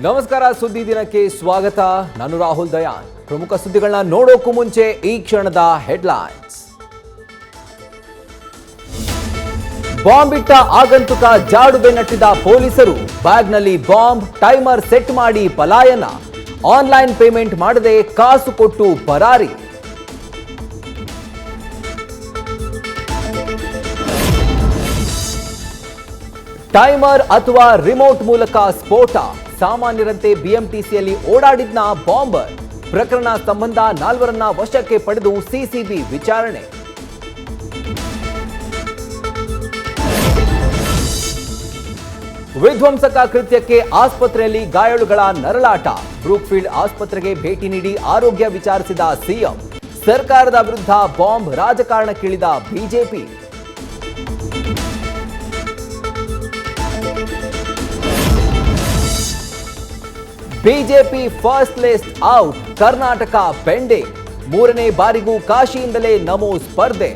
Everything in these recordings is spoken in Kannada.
ನಮಸ್ಕಾರ, ಸುದ್ದಿ ದಿನಕ್ಕೆ ಸ್ವಾಗತ. ನಾನು ರಾಹುಲ್ ದಯಾನ್. ಪ್ರಮುಖ ಸುದ್ದಿಗಳನ್ನ ನೋಡೋಕ್ಕೂ ಮುಂಚೆ ಈ ಕ್ಷಣದ ಹೆಡ್ಲೈನ್ಸ್. ಬಾಂಬ್ ಇಟ್ಟ ಆಗಂತುಕ ಜಾಡು ಬೆನ್ನಟ್ಟಿದ ಪೊಲೀಸರು. ಬ್ಯಾಗ್ನಲ್ಲಿ ಬಾಂಬ್, ಟೈಮರ್ ಸೆಟ್ ಮಾಡಿ ಪಲಾಯನ. ಆನ್ಲೈನ್ ಪೇಮೆಂಟ್ ಮಾಡದೆ ಕಾಸು ಕೊಟ್ಟು ಪರಾರಿ. ಟೈಮರ್ ಅಥವಾ ರಿಮೋಟ್ ಮೂಲಕ ಸ್ಫೋಟ. ಸಾಮಾನ್ಯರಂತೆ ಬಿಎಂಟಿಸಿಯಲ್ಲಿ ಓಡಾಡಿದ್ನ ಬಾಂಬರ್. ಪ್ರಕರಣ ಸಂಬಂಧ 4ರನ್ನ ವಶಕ್ಕೆ ಪಡೆದು ಸಿಸಿಬಿ ವಿಚಾರಣೆ. ವಿಧ್ವಂಸಕ ಕೃತ್ಯಕ್ಕೆ ಆಸ್ಪತ್ರೆಯಲ್ಲಿ ಗಾಯಾಳುಗಳ ನರಳಾಟ. ಬ್ರೂಕ್ಫೀಲ್ಡ್ ಆಸ್ಪತ್ರೆಗೆ ಭೇಟಿ ನೀಡಿ ಆರೋಗ್ಯ ವಿಚಾರಿಸಿದ ಸಿಎಂ. ಸರ್ಕಾರದ ವಿರುದ್ಧ ಬಾಂಬ್ ರಾಜಕಾರಣಕ್ಕಿಳಿದ BJP. BJP first list out. Karnataka pending. 3ನೇ ಬಾರಿಗೂ ಕಾಶಿಯಿಂದಲೇ ನಮೋ ಸ್ಪರ್ಧೆ.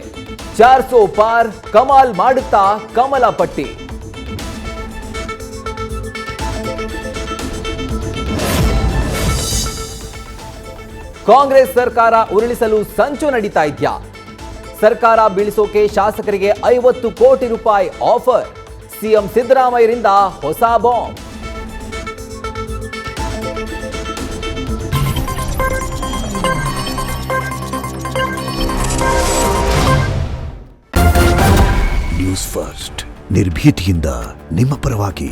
400 ಪಾರ್. ಕಮಾಲ್ ಮಾಡುತ್ತಾ ಕಮಲ ಪಟ್ಟಿ. ಕಾಂಗ್ರೆಸ್ ಸರ್ಕಾರ ಉರುಳಿಸಲು ಸಂಚು ನಡೀತಾ ಇದೆಯಾ? ಸರ್ಕಾರ ಬೀಳಿಸೋಕೆ ಶಾಸಕರಿಗೆ 50 ಕೋಟಿ ರೂಪಾಯಿ ಆಫರ್. ಸಿಎಂ ಸಿದ್ದರಾಮಯ್ಯರಿಂದ ಹೊಸ ಬಾಂಬ್. ನ್ಯೂಸ್ ಫಸ್ಟ್, ನಿರ್ಭೀತಿಯಿಂದ ನಿಮ್ಮ ಪರವಾಗಿ.